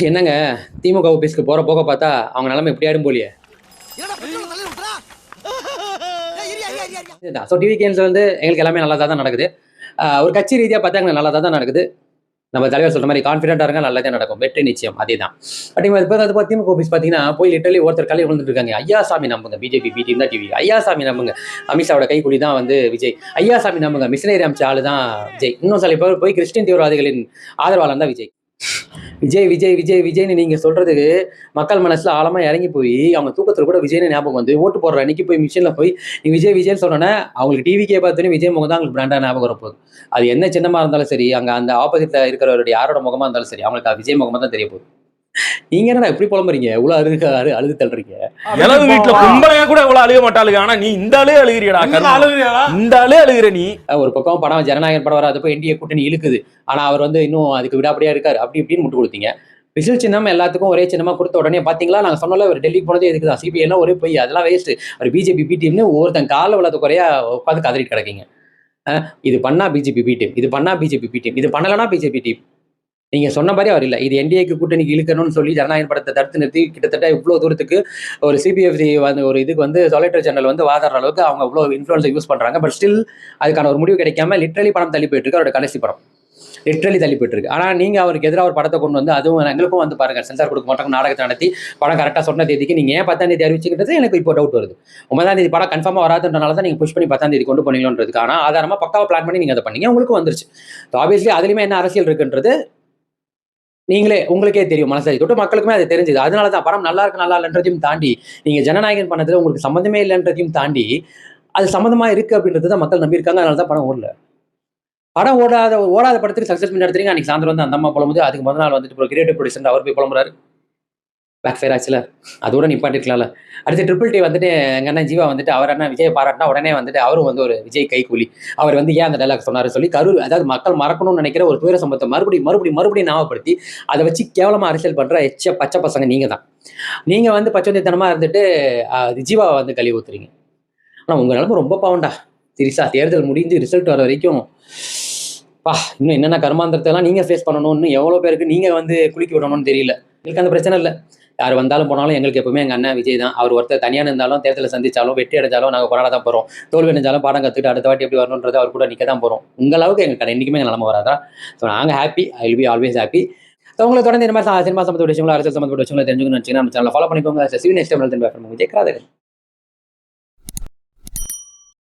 என்னங்க திமுக ஆஃபீஸ்க்கு போற போக பார்த்தா அவங்க நிலைமை எப்படி ஆயிடும் போலியே. ஸோ டிவி கேம்ஸ் வந்து எங்களுக்கு எல்லாமே நல்லா தான் நடக்குது. ஒரு கட்சி ரீதியாக பார்த்தா எங்களுக்கு நல்லா தான் நடக்குது. நம்ம தலைவர் சொல்ற மாதிரி கான்ஃபிடென்ட்டாக இருங்க, நல்லதே நடக்கும், வெற்றி நிச்சயம், அதே தான். பட் இப்போ அது திமுக ஆஃபீஸ் பார்த்தீங்கன்னா போய் லிட்டரலி ஒருத்தர் கலை விழுந்துட்டு இருக்காங்க. ஐயா சாமி நம்புங்க, பிஜேபி பி டீம் தான் டிவி. ஐயா சாமி நம்புங்க, அமித்ஷாவோட கைக்குடி தான் வந்து விஜய். ஐயா சாமி நம்புங்க, மிஷினரி அமைச்ச ஆளு தான் விஜய். இன்னும் சில பேர் போய் கிறிஸ்டின் தீவிரவாதிகளின் ஆதரவாளன் தான் விஜய். விஜய் விஜய் விஜய் விஜய்னு நீங்க சொல்றதுக்கு மக்கள் மனசுல ஆழமா இறங்கி போய் அவங்க தூக்கத்துல கூட விஜய்னு ஞாபகம் வந்து ஓட்டு போடுற அன்னைக்கு போய் மிஷின்ல போய் நீ விஜய் விஜய்னு சொன்னோன்னா அவங்களுக்கு டிவிக்கே பார்த்தோன்னே விஜய் முகம் தான் அவங்களுக்கு பிராண்டா ஞாபகம் வரப்போகுது. அது என்ன சின்னமா இருந்தாலும் சரி, அங்க அந்த ஆப்போசிட்ல இருக்கிறவருடைய யாரோட முகமா இருந்தாலும் சரி, அவங்களுக்கு விஜய் முகமா தான் தெரிய போகுது. நீங்க என்ன எப்படி புலம்புறீங்க, இவ்வளவு அழுது தள்ளுறீங்க? எனது வீட்டுல கும்பலையா கூட இவ்வளவு அழுக மாட்டாளுங்க, ஆனா நீ இந்த ஆளே அழுகிறியடா. இந்த ஆளே அழுகிற நீ. ஒரு பக்கம் படம் ஜனநாயகன் படம் வராதப்போ என்டிஏ கூட்டணி இழுக்குது, ஆனா அவர் வந்து இன்னும் அதுக்கு விடாப்படியா இருக்காரு, அப்படி இப்படின்னு முட்டு கொடுத்தீங்க. விசில் சின்னம் எல்லாத்துக்கும் ஒரே சின்னமா கொடுத்த உடனே பாத்தீங்களா, நாங்க சொன்னல ஒரு டெல்லிக்கு போனதே எதுக்கு தான், சிபிஐ எல்லாம் ஒரே போய் அதெல்லாம் வேஸ்ட், ஒரு பிஜேபி பி டீம்னு ஒருத்தன் கால விழாத குறையா உட்காந்து கதறிட்டு கிடக்கீங்க. இது பண்ணா பிஜேபி பி டீம், இது பண்ணா பிஜேபி பி டீம், இது பண்ணலன்னா பிஜேபி டீம். நீங்க சொன்ன மாதிரி அவர் இல்லை. இது என்டிஏக்கு கூட்டணிக்கு இழுக்கணும்னு சொல்லி ஜனநாயக படத்தை தடுத்து நிறுத்தி கிட்டத்தட்ட இவ்வளவு தூரத்துக்கு ஒரு சிபிஎஃப்சி வந்து ஒரு இதுக்கு வந்து சொலிட்டர் ஜெனரல் வந்து வாதாடுற அளவுக்கு அவங்க இவ்வளவு இன்ஃபுளுன்ஸை யூஸ் பண்றாங்க. பட் ஸ்டில் அதுக்கான ஒரு முடிவு கிடைக்காம லிட்ரலி படம் தள்ளி போயிட்டு இருக்கு. அவரோட கடைசி படம் லிட்ரலி தள்ளி போயிட்டு இருக்கு. ஆனா நீங்க அவருக்கு எதிராக ஒரு படத்தை கொண்டு வந்து அதுவும் எங்களுக்கும் வந்து பாருங்க சென்சார் கொடுக்க மாட்டாங்க, நாடகத்தை நடத்தி படம் கரெக்டாக சொன்ன தேதிக்கு நீங்க ஏன் 10ஆம் தேதி அறிவிச்சுக்கிட்டது எனக்கு இப்போ டவுட் வருது. 9ஆம் தேதி படம் கன்ஃபார்மா வராதுன்றனால தான் நீங்க புஷ் பண்ணி 10ஆம் தேதி கொண்டு போனீங்களன்றதுக்கு. ஆனா ஆதாரமா பக்காவா பிளான் பண்ணி நீங்க அதை பண்ணீங்க, உங்களுக்கு வந்துருச்சு. ஆப்வியஸ்லி அதுலயுமே என்ன அரசியல் இருக்குன்றது நீங்களே உங்களுக்கே தெரியும், மனசாரி தொட்டு மக்களுக்குமே அது தெரிஞ்சது. அதனாலதான் படம் நல்லா இருக்கு நல்லா இல்லைன்றதையும் தாண்டி நீங்க ஜனநாயகன் பண்ணதுல உங்களுக்கு சம்மந்தமே இல்லைன்றதையும் தாண்டி அது சம்மந்தமா இருக்கு அப்படின்றது தான் மக்கள் நம்பியிருக்காங்க. அதனாலதான் படம் ஓடல. படம் ஓடாத படத்துக்கு சக்சஸ் பண்ணி நடத்துறீங்க. அன்னைக்கு சாயந்தரம் வந்து அந்த அம்மா புலம்புது, அதுக்கு முதல் நாள் வந்துட்டு கிரியேட்டிவ் ப்ரொடியூசர் அவர் போய் புலம்புறாரு, பேக் ஃபயர் ஆச்சுல, அதோட நிப்பாட்டிருக்கலாம்ல. அடுத்து ட்ரிபிள் டி வந்துட்டு எங்க அண்ணன் ஜீவா வந்துட்டு அவர் அண்ணன் விஜய் பாராட்டினா உடனே வந்துட்டு அவரும் வந்து ஒரு விஜய் கைக்கூலி, அவர் வந்து ஏன் அந்த டைலாக் சொன்னாரு சொல்லி அதாவது மக்கள் மறக்கணும்னு நினைக்கிற ஒரு துயர சம்பவத்தை மறுபடியும் ஞாபகப்படுத்தி அதை வச்சு கேவலமா அரசியல் பண்ற பச்சை பசங்க நீங்க தான். நீங்க வந்து பச்சோந்தித்தனமா இருந்துட்டு ஜீவாவை வந்து கழுவி ஊத்துறீங்க. ஆனா உங்க நிலைமை ரொம்ப பாவண்டா. சீரியஸா தேர்தல் முடிஞ்சு ரிசல்ட் வர வரைக்கும் இன்னும் என்னென்ன கர்மாந்திரத்தை எல்லாம் நீங்க ஃபேஸ் பண்ணணும்னு எவ்வளவு பேருக்கு நீங்க வந்து குளிக்க விடணும்னு தெரியல. எங்களுக்கு அந்த பிரச்சனை இல்லை. யார் வந்தாலும் போனாலும் எங்களுக்கு எப்பவுமே எங்கள் அண்ணன் விஜய் தான். அவர் ஒருத்தர் தனியாக இருந்தாலும் தேர்தலை சந்திச்சாலும் வெற்றி அடைஞ்சாலும் நாங்கள் கொண்டாட தான் போகிறோம். தோல்வி அடைஞ்சாலும் பாடம் கற்றுட்டு அடுத்த வாட்டி எப்படி வரணுன்றது அவர் கூட நிற்க தான் போகிறோம். உங்களவுக்கு எங்களுக்கு என்றைக்குமே எங்கள் நிலம வராதா. ஸோ நாங்கள் happy, I will be always happy. So உங்களை தொடர்ந்து இந்த மாதிரி சினிமா சம்பந்தப்பட்ட விஷயங்களோ அரசியல் சம்பந்தப்பட்ட விஷயங்களோ தெரிஞ்சுக்கணும்னு நினச்சிங்கன்னா நம்ம சேனலை ஃபாலோ பண்ணிக்கோங்க. விஜய் கிராதகன்.